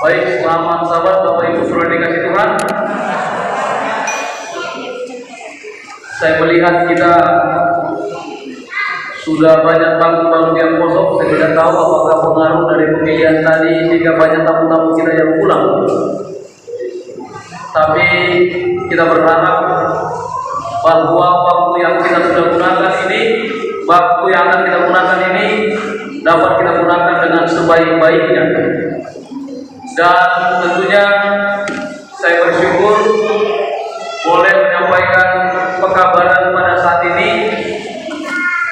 Baik, selamat sahabat, Bapak Ibu sudah dikasih Tuhan. Saya melihat kita sudah banyak tamu-tamu yang kosong. Saya tidak tahu apakah pengaruh dari pemilihan tadi sehingga banyak tamu-tamu kita yang pulang. Tapi kita berharap bahwa waktu yang kita sudah gunakan ini, waktu yang akan kita gunakan ini dapat kita gunakan dengan sebaik-baiknya. Dan tentunya saya bersyukur boleh menyampaikan pekabaran pada saat ini,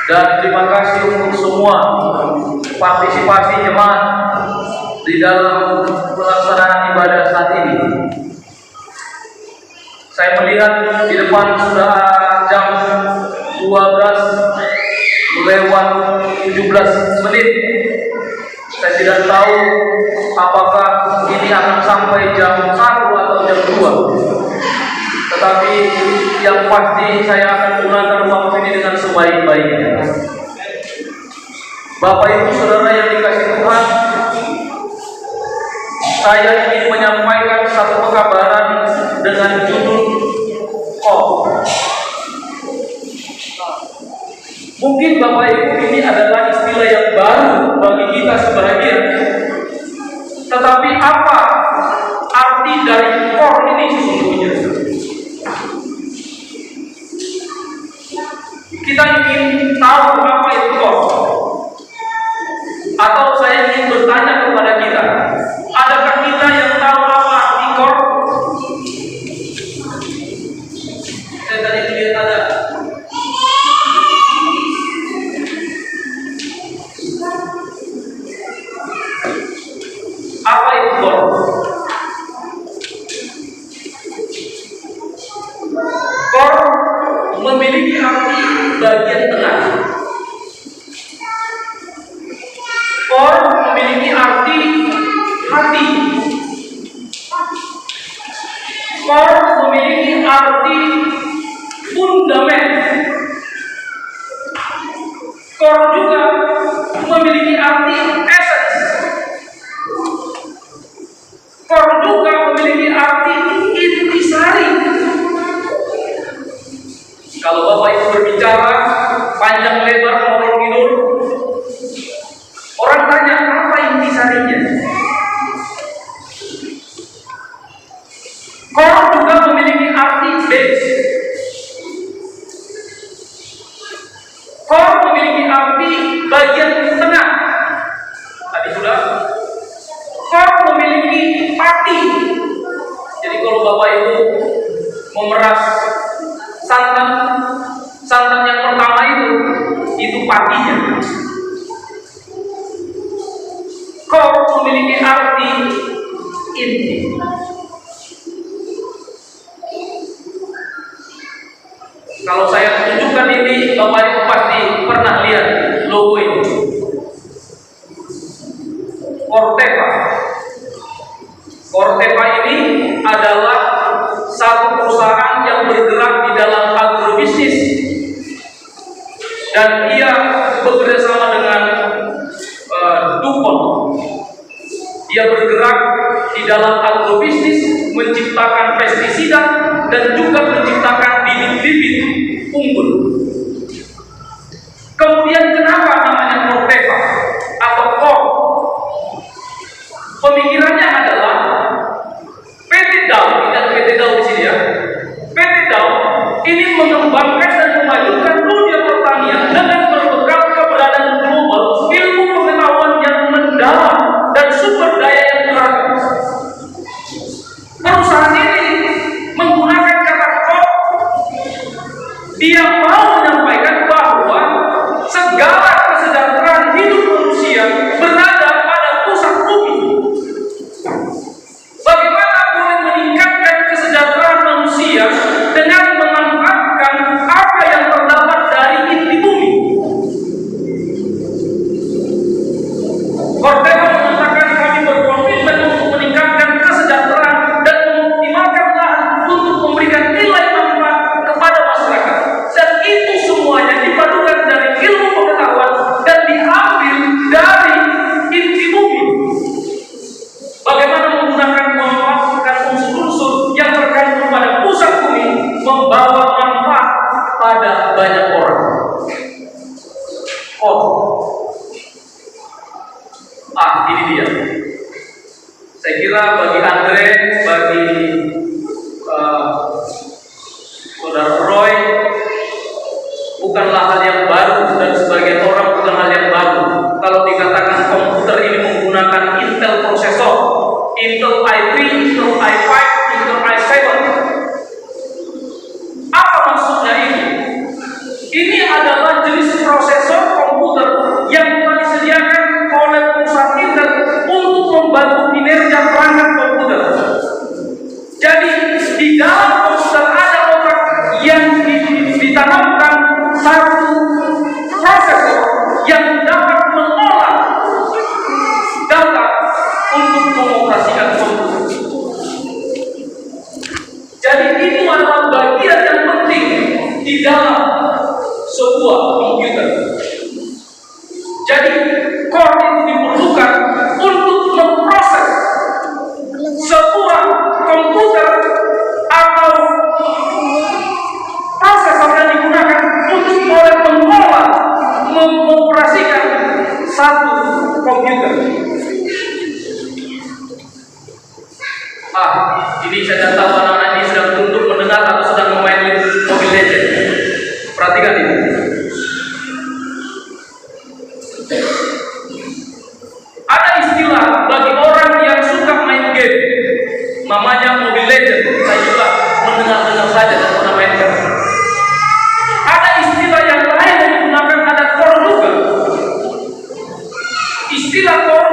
dan terima kasih untuk semua partisipasi jemaat di dalam pelaksanaan ibadah saat ini. Saya melihat di depan sudah jam 12:17. Saya tidak tahu apakah ini akan sampai jam 1 atau jam 2. Tetapi yang pasti saya akan gunakan waktu ini dengan sebaik-baiknya. Bapak Ibu Saudara yang dikasih Tuhan, saya ingin menyampaikan satu pekabaran dengan judul Mungkin Bapak Ibu ini adalah istilah yang baru bagi kita sebagian. Tetapi apa arti dari ini sesungguhnya? Kita ingin tahu apa itu atau saya ingin bertanya kepada kita, adakah kita yang tahu apa arti Saya tadi lihat ada. Apa itu kor memiliki arti bagian tengah. Kor memiliki arti hati. Kor memiliki arti fundamen. Kor juga memiliki arti essence. Kor juga memiliki arti intisari. Kalau Bapak Ibu berbicara panjang lebar ngomong ngidul, orang tanya apa intisarinya. Kor juga memiliki arti base. Kor memiliki arti bagian tengah. Tadi sudah. Kor memiliki pati. Jadi kalau Bapak Ibu memeras santan yang pertama itu patinya. Kor memiliki arti inti. Kalau saya tunjukkan ini, Bapak Ibu pasti pernah lihat logo ini. Corteva ini adalah satu perusahaan yang bergerak di dalam agrobisnis, dan ia bekerja sama dengan DuPont. Dia bergerak di dalam agrobisnis, menciptakan pestisida dan juga menciptakan bibit-bibit unggul. Kemudian kenapa namanya Corteva atau Corp? Pemikirannya adalah PT Dow, tidak PT Dow di sini ya. PT Dow ini mengembangkan dan memajukan dunia pertanian dengan berbekal keberadaan global, ilmu pengetahuan yang mendalam dan sumber daya yang beragam. Perusahaan ini menggunakan kata kop. Dia mau menyampaikan bahwa segala kesejahteraan hidup manusia berada pada pusat bumi. Bagaimana boleh meningkatkan kesejahteraan manusia dengan memanfaatkan apa Saya kira bagi Andre, bagi Saudara Roy, bukanlah hal yang baru, dan sebagian orang bukan hal yang baru kalau dikatakan komputer ini menggunakan Intel prosesor, Intel i3, Intel i5, Intel i7. Apa maksudnya ini? Ini adalah jenis prosesor komputer yang telah disediakan oleh perusahaan Intel untuk membantu kinerja perangkat komputer. Jadi di dalam komputer ada otak yang ditanamkan satu prosesor yang dapat mengolah data untuk mengoperasikan komputer. Jadi itu adalah bagian yang penting di dalam sebuah komputer. Jadi core itu diperlukan untuk memproses sebuah komputer atau prosesor yang digunakan untuk mengolah, mengoperasikan satu komputer. Ini saya tidak tahu anak-anak ini sedang tunduk mendengar atau sedang memain Mobile Legends. Perhatikan ini. Ada istilah bagi orang yang suka main game, namanya Mobile Legends. Saya juga mendengar saja dan pernah mainkan. Ada istilah yang lain yang digunakan, ada core juga. Istilah core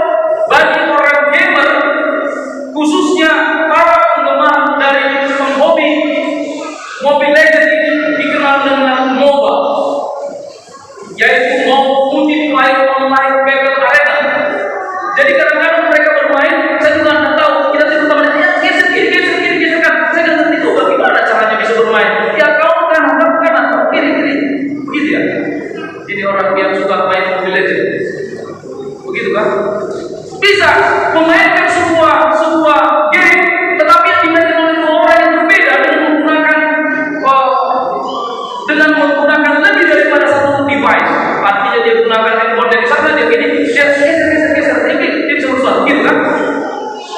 bagi orang gamer, khususnya para penggemar dari penghobi Mobile Legends ini, dikenal dengan MOBA, yaitu multiplayer online battle arena. Jadi kadang-kadang mereka bermain, saya juga tidak tahu, kita tidur teman, ya geser kan, saya tidak ngerti juga gimana caranya bisa bermain. Ya kau kanan, kiri, begitu ya. Ini orang yang suka main Mobile Legends, begitu kan? Bisa memainkan sebuah game, tetapi yang dimainkan oleh dua orang yang berbeda dengan menggunakan lebih daripada satu device. Artinya dia gunakan handphone dari sana, dia gini, dia geser, ini dia bisa bersuara, gitu kan?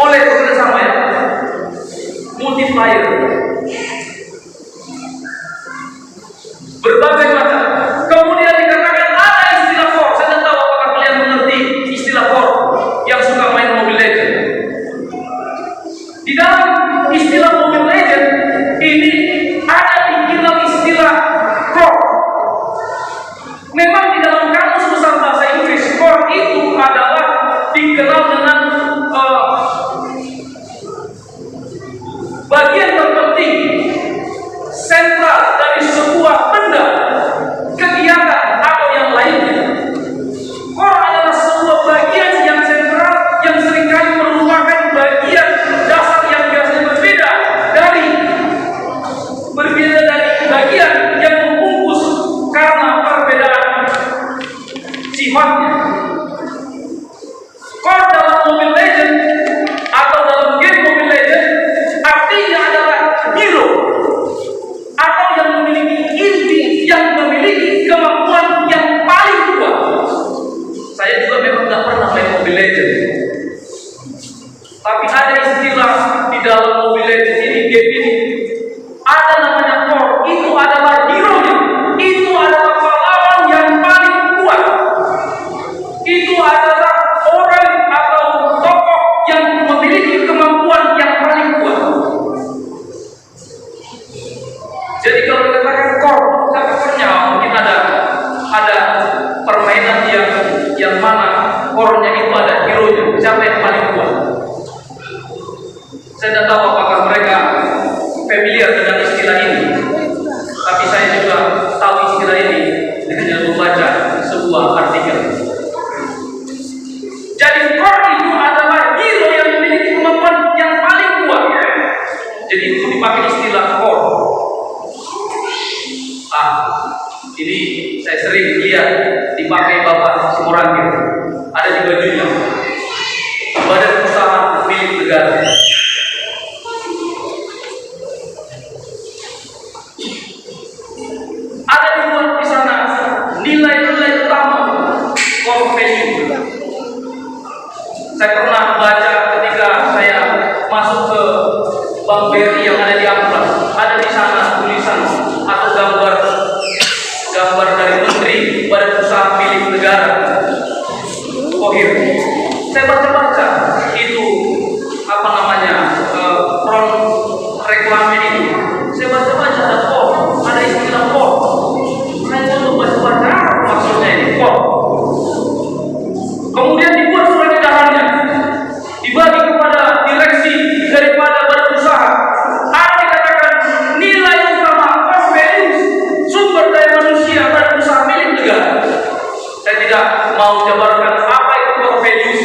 Oleh bekerja sama ya, multiplayer, berbagai macam. Kemudian dikatakan ada istilah core. Saya tidak tahu apakah kalian mengerti istilah core yang suka main Mobile Legends. Di dalam istilah Mobile Legends ini ada dibilang istilah core. Memang di dalam kamus besar bahasa Inggris, core itu adalah dikenal dengan bagian terpenting, sentral dari sebuah benda, kegiatan atau yang lainnya. Core adalah sebuah bagian yang sentral yang seringkali merupakan bagian dasar yang biasanya berbeda dari bagian yang membungkus karena perbedaan sifatnya. Core dalam Mobile Legends atau dalam game Mobile Legends artinya adalah hero atau yang memiliki inti, yang memiliki kemampuan yang paling kuat. Saya juga memang tidak pernah main Mobile Legends, tapi ada istilah di dalam Mobile Legends ini, game ini, ada namanya core. Itu adalah hero-nya, itu adalah pahlawan yang paling kuat, itu adalah orang atau tokoh yang memiliki kemampuan yang paling kuat. Jadi kalau dikatakan core, siapa core-nya? Mungkin ada permainan yang mana core-nya itu ada hero-nya. Siapa yang paling kuat? Saya tidak tahu apakah mereka familiar dengan istilah ini, tapi saya juga tahu istilah ini dengan membaca sebuah artikel. Jadi core itu adalah hero yang memiliki kemampuan yang paling kuat. Jadi itu dipakai istilah core. Ini saya sering lihat dipakai Bapak Simorangkir, ada di bajunya, badan usaha milik negara. Ada dibuat di sana nilai-nilai utama core value. Saya pernah baca ketika saya masuk ke Bank BRI yang ada di Amplas, ada di sana tulisan atau gambar dari Menteri Badan Usaha milik negara. Kohir. Saya baca itu apa namanya front reklame itu. Saya baca ada ada istilah saya coba baca maksudnya ini kemudian dibuat surat edarannya, dibagi kepada direksi daripada badan usaha. Ada dikatakan nilai utama core values sumber daya manusia badan usaha milik negara. Saya tidak mau jabarkan apa itu core values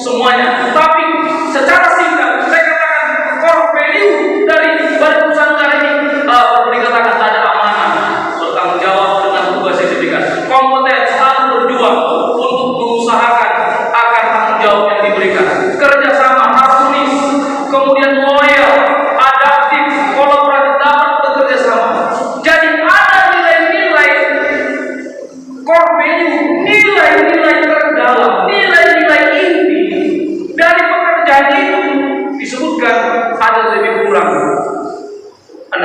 semuanya, tapi secara singkat saya katakan core value dari badan usaha negara ini perlu dikatakan ada amanah, bertanggung jawab dengan tugas yang diberikan, kompeten, selalu berjuang untuk mengusahakan akan tanggung jawab yang diberikan, kerjasama harmonis, kemudian loyal, adaptif, kolaboratif, dapat bekerja sama. Jadi ada nilai-nilai core value, nilai-nilai terdalam, nilai-nilai inti dari pekerjaan itu disebutkan ada lebih kurang 6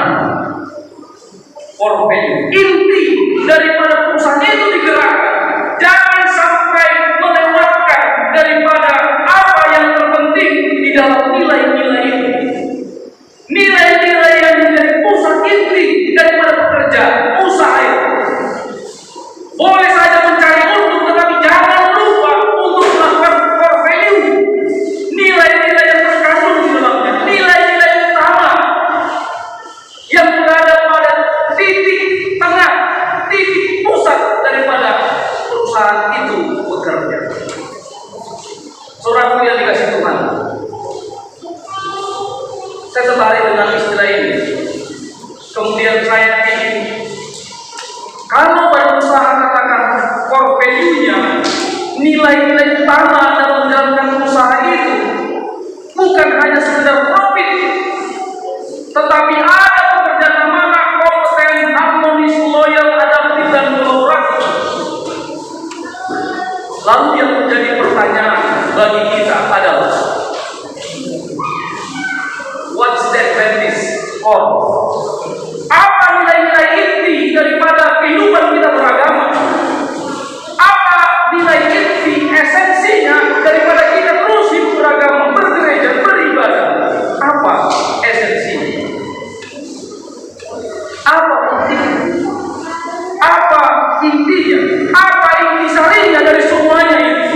core value inti daripada perusahaan itu digerakkan. Jangan sampai melewatkan daripada apa yang terpenting di dalam nilai-nilai itu. Nilai-nilai yang menjadi pusat inti daripada pekerjaan usaha itu. Boleh saja mencari untung, tetapi jangan lupa untuk melakukan core value. Nilai-nilai yang terkandung di dalamnya, nilai-nilai utama yang berada pada titik tengah, titik pusat daripada perusahaan itu bekerja. Saudaraku yang dikasih Tuhan, saya tertarik dengan istilah ini. Kemudian saya ingin, kalau badan usaha katakan core value-nya, nilai-nilai utama dalam menjalankan usaha itu bukan hanya sekedar profit, tetapi ada pekerjaan amanah, kompeten, harmonis, loyal, adaptif, dan kolaboratif. Lalu yang menjadi pertanyaan bagi kita adalah, what's the advantage of? Apa nilai-nilai inti daripada kehidupan kita beragama? Apa nilai inti esensinya daripada kita terus hidup beragama, bergereja, beribadah? Apa esensinya? Apa intinya? Apa intinya? Apa intisarinya dari semuanya ini?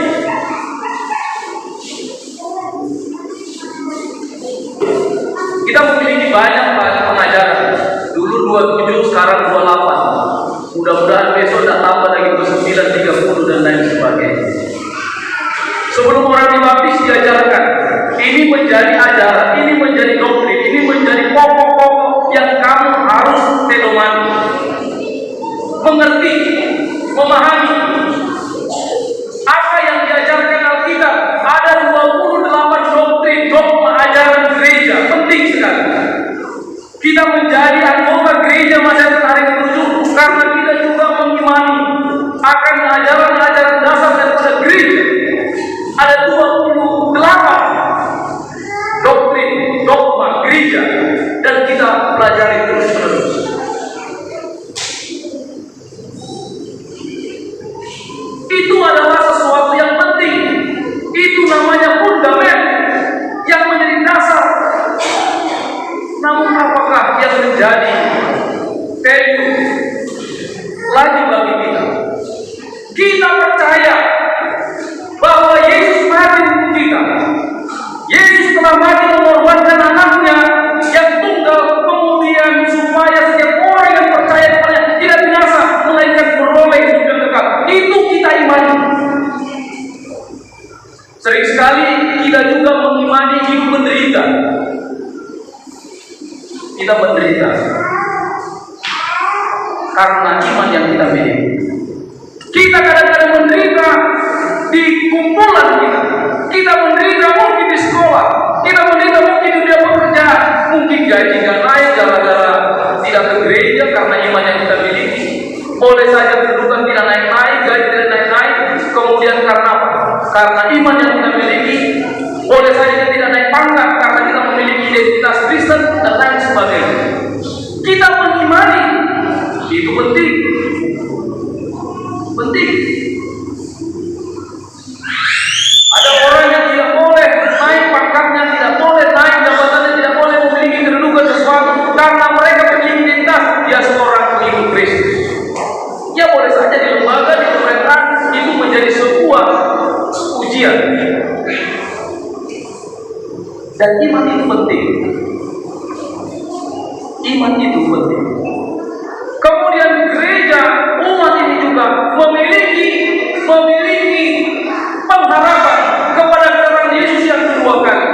Kita memiliki banyak pengajaran. Dulu 27, sekarang 28. Mudah-mudahan besok tidak tambah lagi 29, 30 dan lain sebagainya. Sebelum orang dibaptis diajarkan, ini menjadi ajaran, ini menjadi doktrin, ini menjadi pokok-pokok yang kamu harus pedomani, mengerti, memahami. Apa yang diajarkan Alkitab, ada 28 doktrin, dogma ajaran gereja, penting sekali. Kita menjadi anggota gereja Masyarakat Hari Ke-7 karena kita juga mengimani akan ajaran-ajaran dasar daripada gereja. Ada 28 doktrin, dogma gereja, dan kita pelajari terus-menerus. Itu adalah sesuatu yang penting. Itu namanya fundament yang menjadi dasar. Namun apakah yang menjadi value lagi bagi kita? Kita percaya bahwa Yesus mati untuk kita. Yesus telah mati mengorbankan anaknya yang tunggal, kemudian supaya setiap orang yang percaya kepadanya tidak binasa, melainkan beroleh hidup yang kekal. Itu kita imani. Sering sekali kita juga mengimani hidup menderita. Kita menderita karena iman yang kita miliki. Kita kadang-kadang menderita di kumpulan kita. Kita menderita mungkin di sekolah. Kita menderita mungkin di dunia pekerjaan. Mungkin gaji nggak naik gara-gara tidak ke gereja karena iman yang kita miliki. Boleh saja kedudukan tidak naik-naik, gaji tidak naik-naik. Kemudian karena apa? Karena iman yang kita miliki. Boleh saja tidak naik pangkat karena kita memiliki penting. Penting. Ada orang yang tidak boleh naik pangkatnya, tidak boleh naik jabatannya, tidak boleh memiliki kedudukan sesuatu karena mereka beridentitas dia seorang pengikut Kristus. Ya boleh saja di lembaga, di pemerintahan itu menjadi sebuah ujian. Dan iman itu penting. Iman itu penting. Kemudian gereja umat ini juga memiliki pengharapan kepada kedatangan Yesus yang kedua kali.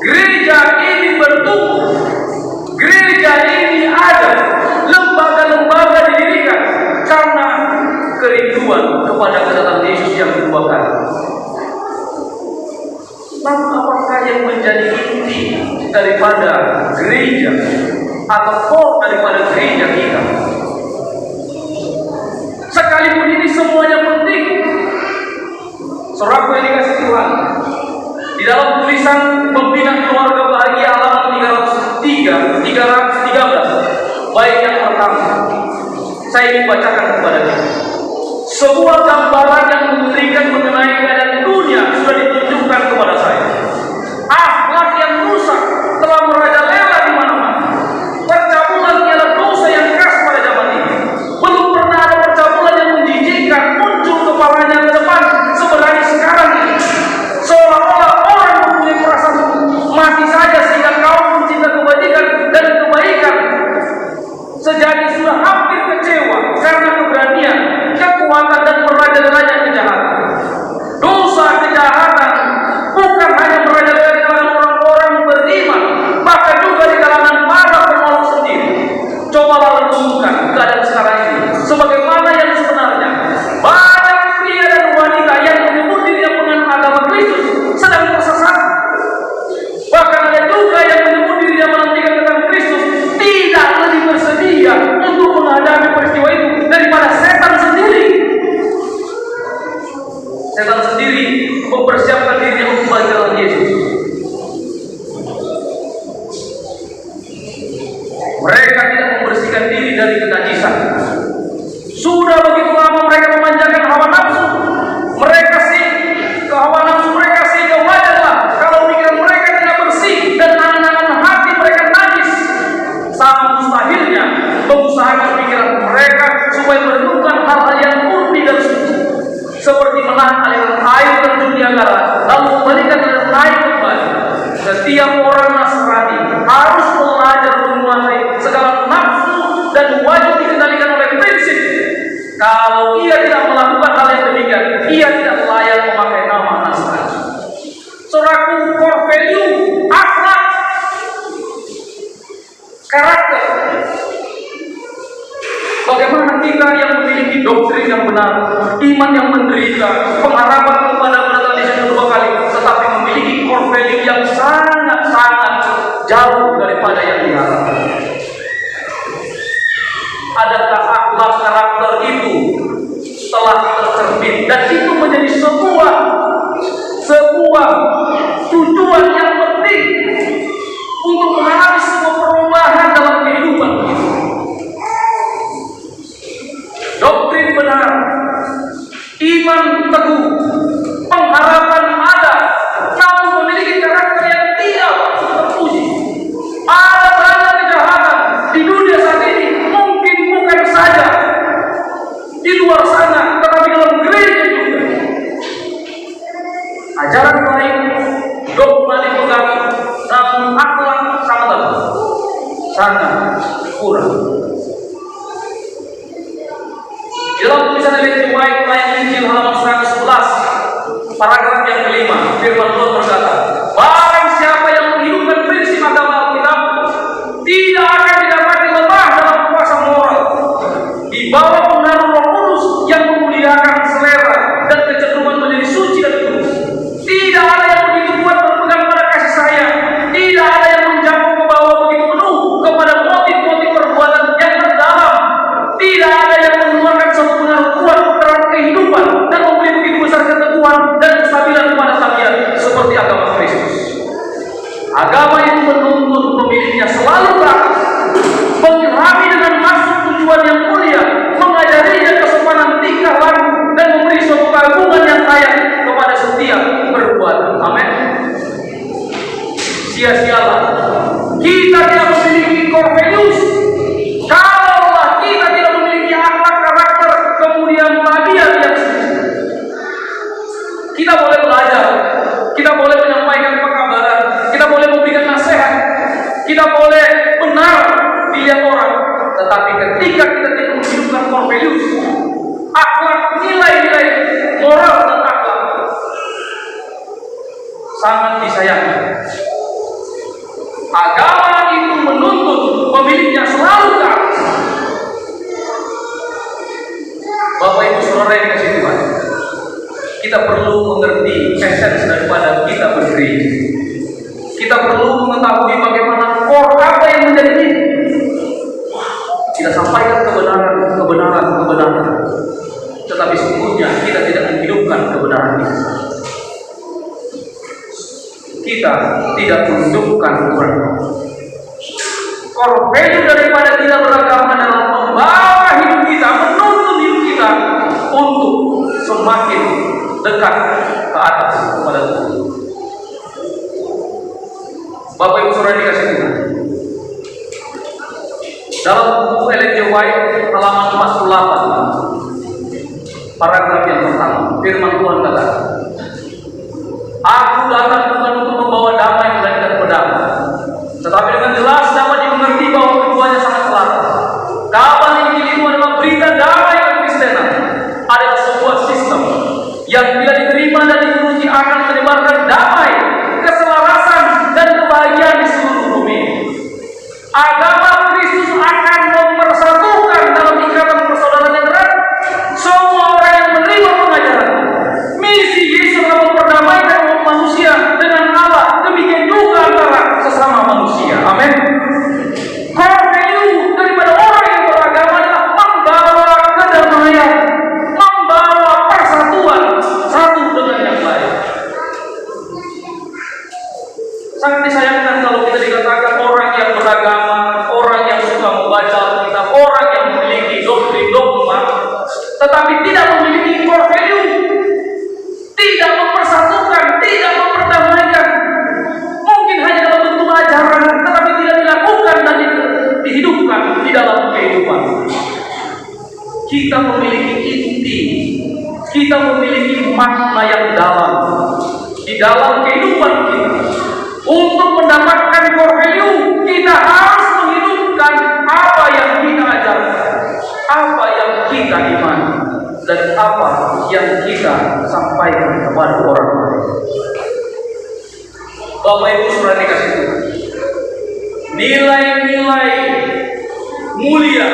Gereja ini bertumbuh, gereja ini ada, lembaga-lembaga didirikan karena kerinduan kepada kedatangan Yesus yang kedua kali. Lalu apakah yang menjadi inti daripada gereja atau core daripada gereja kita? Sekalipun ini semuanya penting, saudaraku yang dikasih Tuhan, di dalam tulisan Pembina Keluarga Bahagia halaman 313, baik yang pertama, saya ingin bacakan kepada kita. Sebuah gambaran yang memberikan mengenai keadaan dunia sudah ditunjukkan kepada saya. Akhlak yang rusak telah merajalela di mana-mana. Percabulan ialah dosa yang keras pada zaman ini. Belum pernah ada percabulan yang menjijikkan muncul kepalanya ke depan sebenarnya sekarang ini. Seolah-olah orang mempunyai perasaan mati saja sehingga kaum mencinta kebajikan dan kebaikan sejadi sudah hampir kecewa karena keberanian, kekuatan dan merajalela kejahatan. Dosa kejahatan bukan hanya merajalela di kalangan orang-orang beriman, bahkan juga di kalangan para pemolok sendiri. Cobalah renungkan keadaan sekarang ini sebagaimana yang sebenarnya. Banyak pria dan wanita yang menyebut dirinya penganut agama Kristus sedang tersesat. Bahkan ada juga yang menyebut dirinya menantikan kedatangan Kristus tidak lebih bersedia untuk menghadapi peristiwa itu daripada setan sendiri. Setan sendiri mempersiapkan dirinya untuk belajar Yesus. Mereka tidak membersihkan diri dari kenajisan. Sudah begitu lama mereka memanjakan hawa nafsu. Hawa nafsu mereka sehingga wajarlah kalau pikiran mereka tidak bersih dan angan-angan hati mereka najis. Sama mustahilnya mengusahakan pikiran mereka supaya menemukan hal-hal yang murni dan suci, seperti menahan aliran air terjun Niagara lalu kembalikan aliran air kembali. Setiap orang Nasrani harus belajar menguasai segala nafsu dan wajib dikendalikan oleh prinsip. Kalau ia tidak melakukan hal yang demikian, ia tidak layak memakai nama Nasrani. Saudaraku, core value, akhlak, karakter. Bagaimana kita yang memiliki doktrin yang benar, iman yang menderita, pengharapan kepada kedatangan Yesus kedua kali, tetapi memiliki core value yang sangat-sangat jauh daripada yang diharapkan. Adakah akhlak karakter itu telah tercermin dan itu menjadi sebuah tujuan yang penting untuk mengalami sebuah perubahan dalam kehidupan kita. Doktrin benar, iman teguh, pengharapan ada, namun memiliki karakter yang tidak terpuji. Ada banyak kejahatan di dunia saat ini, mungkin bukan saja di luar sana, tetapi dalam gereja juga. Ajaran baik, dogma dipegang, namun akhlak sangat kurang. Dalam tulisan Ellen G. White ayat Injil halaman 111 paragraf yang kelima, firman Tuhan berkata, barang siapa yang menghidupkan prinsip agama Alkitab tidak akan didapati lemah dalam kuasa moral di bawah pengaruh Roh Kudus yang memuliakan selera dan kecenderungan menjadi suci dan kudus. Tidak ada yang begitu kuat berpegang pada kasih sayang, tidak ada yang menjangkau ke bawah begitu penuh kepada motif-motif perbuatan yang terdalam, tidak ada yang mengeluarkan suatu pengaruh kuat terhadap kehidupan dan memberi begitu besar keteguhan dan kestabilan kepada tabiat seperti agama Kristus. Agama yang menuntut pemiliknya selalu berakal, mengilhami dengan maksud tujuan yang sayang kepada setiap perbuatan. Amin. Sia-sialah kita tidak memiliki core values. Kalaulah kita tidak memiliki akhlak, karakter, kemudian tabiat yang suci. Kita boleh belajar, kita boleh menyampaikan pekabaran, kita boleh memberikan nasihat, kita boleh benar dilihat orang. Tetapi ketika kita tidak menghidupkan core values, akhlak, nilai-nilai moral dan akhlak, sangat disayangkan. Agama itu menuntut pemiliknya selalu ke atas. Bapak Ibu Saudara yang dikasihi Tuhan, kita perlu mengerti esensi daripada kita bergereja. Kita perlu mengetahui bagaimana core apa yang menjadi ini. Kita sampaikan kebenaran, tetapi sesungguhnya kita tidak menghidupkan kebenaran itu. Kita tidak menghidupkan kebenaran. Core value daripada kita beragama adalah membawa hidup kita, menuntun hidup kita untuk semakin dekat ke atas kepada Tuhan. Bapak Ibu Saudara dikasihi Tuhan, dalam buku Ellen G. White halaman 48, paragraf yang pertama, firman Tuhan kata, "Aku datang bukan untuk membawa damai melainkan pedang." Tetapi dengan jelas dapat dimengerti bahwa keduanya sangat selaras. Kabar Injil itu adalah berita damai kekristenan, adalah sebuah sistem yang bila diterima dan diuji akan menyebarkan damai, keselarasan dan kebahagiaan di seluruh bumi. Agama Kristus akan mempersatukan dalam ikatan persaudaraan yang erat semua orang yang menerima pengajaran. Misi Yesus adalah memperdamaikan umat manusia dengan Allah, demikian juga antara sesama manusia. Amin. Core value daripada orang yang beragama adalah membawa kedamaian, membawa persatuan satu dengan yang lain. Sangat disayangkan kalau kita dikatakan orang yang beragama, orang yang suka membaca Alkitab, orang yang memiliki doktrin dogma, tetapi tidak memiliki core value, tidak mempersatukan, tidak memperdamaikan. Mungkin hanya dalam bentuk ajaran, tetapi tidak dilakukan dan dihidupkan di dalam kehidupan. Kita memiliki inti, kita memiliki makna yang dalam di dalam kehidupan kita. Untuk mendapatkan core value, kita harus menghidupkan apa yang kita ajarkan, apa yang kita imani, dan apa yang kita sampaikan kepada orang lain. Bapak Ibu Saudara dikasihi Tuhan, nilai-nilai mulia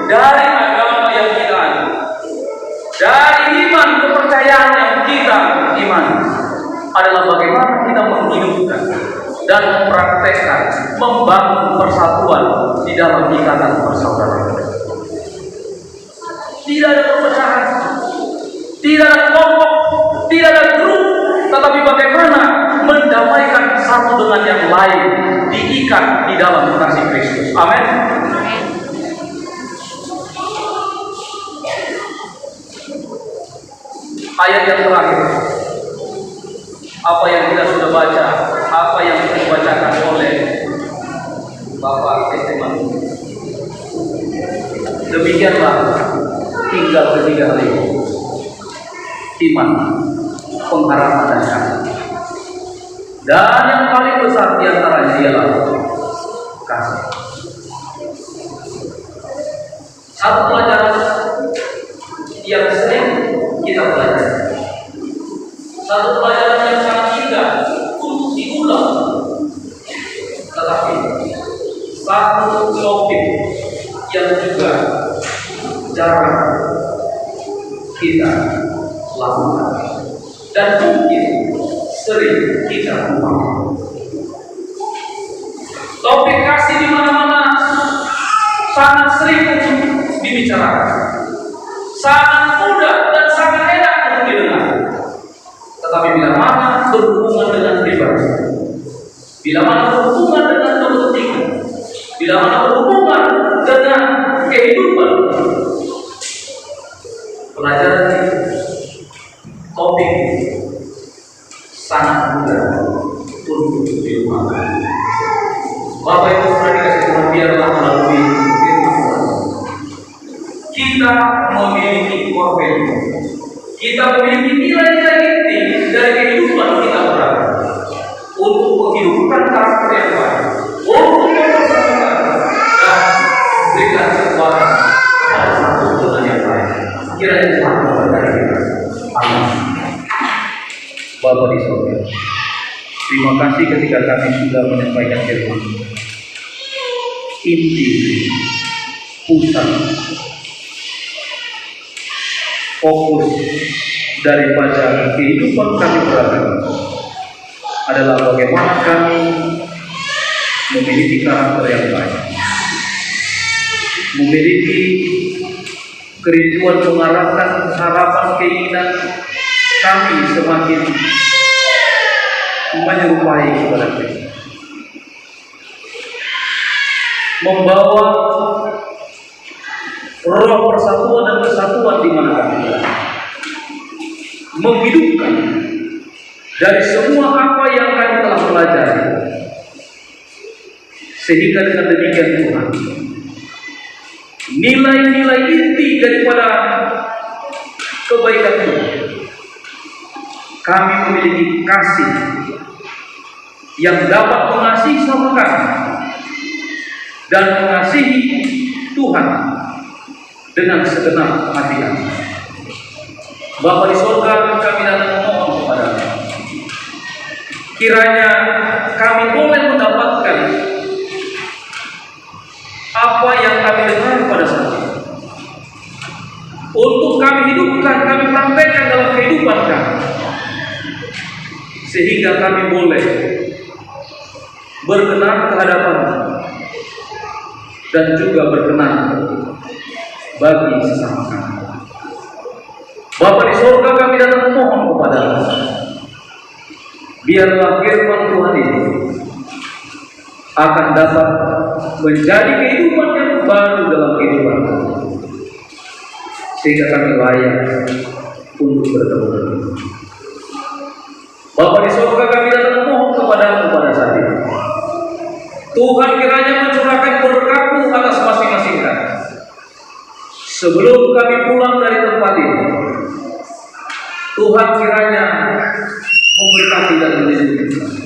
dari agama yang kita ada, dari iman kepercayaan yang kita imani, adalah bagaimana kita menghidupkan dan mempraktekkan, membangun persatuan di dalam ikatan persaudaraan. Tidak ada perpecahan, tidak ada kelompok, tidak ada grup, tetapi bagaimana mendamaikan satu dengan yang lain, diikat di dalam kasih Kristus. Amin. Ayat yang terakhir, apa yang kita sudah baca, apa yang dibacakan oleh Bapak Esteban. Demikianlah tinggal ketiga hal ini: iman, pengharapan dan kasih. Dan yang paling besar di antaranya ialah kasih. Satu pelajaran yang sering kita pelajari, satu pelajaran yang sangat indah untuk diulang, tetapi satu topik yang juga jarang kita lakukan dan mungkin sering kita lupa. Topik kasih di mana-mana sangat sering dibicarakan, sangat mudah dan sangat enak untuk didengar. Tetapi bila mana berhubungan dengan pribadi, bila mana berhubungan dengan kepentingan, bila mana berhubungan dengan kehidupan, pelajaran ini, topik Bapak Ibu sudah dikasih Tuhan, biarlah melalui firman Tuhan kita memiliki core value. Kita memiliki nilai-nilai inti dari kehidupan kita berada untuk menghidupkan karakter yang baik, untuk mempersatukan dan berikan kekuatan pada satu dengan yang lain. Kiranya Tuhan memberkati kita. Amin. Bapa di surga, terima kasih ketika kami sudah menyampaikan firman. Inti, pusat, fokus daripada kehidupan kami beragama adalah bagaimana kami memiliki karakter yang baik, memiliki kerinduan mengarahkan harapan keinginan kami semakin menyerupai kepada Kristus, membawa roh persatuan dan kesatuan di mana kami berada, menghidupkan dari semua apa yang kami telah pelajari, sehingga dengan demikian Tuhan, nilai-nilai inti daripada kebaikan Tuhan, kami memiliki kasih yang dapat mengasihi sama kami dan mengasihi Tuhan dengan segenap hati kami. Bapa di surga, kami datang memohon kepada-Mu, kiranya kami boleh mendapatkan apa yang kami dengar pada saat ini, untuk kami hidupkan, kami praktekkan dalam kehidupan kami, sehingga kami boleh berkenan kehadapan-Mu dan juga berkenan bagi sesama kami. Bapa di surga, kami datang memohon kepada-Mu, biarlah firman Tuhan ini akan dapat menjadi kehidupan yang baru dalam kehidupan kami, sehingga kami layak untuk bertemu dengan-Mu. Bapa di surga, kami datang memohon kepada-Mu pada saat ini, Tuhan kiranya mencurahkan berkat-Mu atas masing-masing kami. Sebelum kami pulang dari tempat ini, Tuhan kiranya memberkati dan melindungi kami.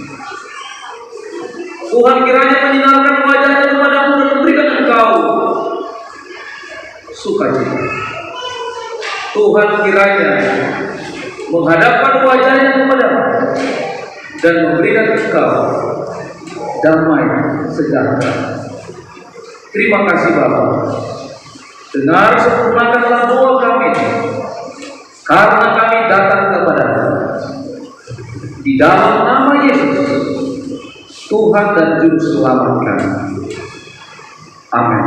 Tuhan kiranya menyinarkan wajah-Nya kepada-Mu dan memberikan Engkau sukacita. Tuhan kiranya menghadapkan wajah-Nya kepada-Mu dan memberikan Engkau damai sejahtera. Terima kasih Bapa. Dengar sempurnakanlah doa kami, karena kami datang kepada-Mu di dalam nama Yesus, Tuhan dan Juru Selamat kami. Amin.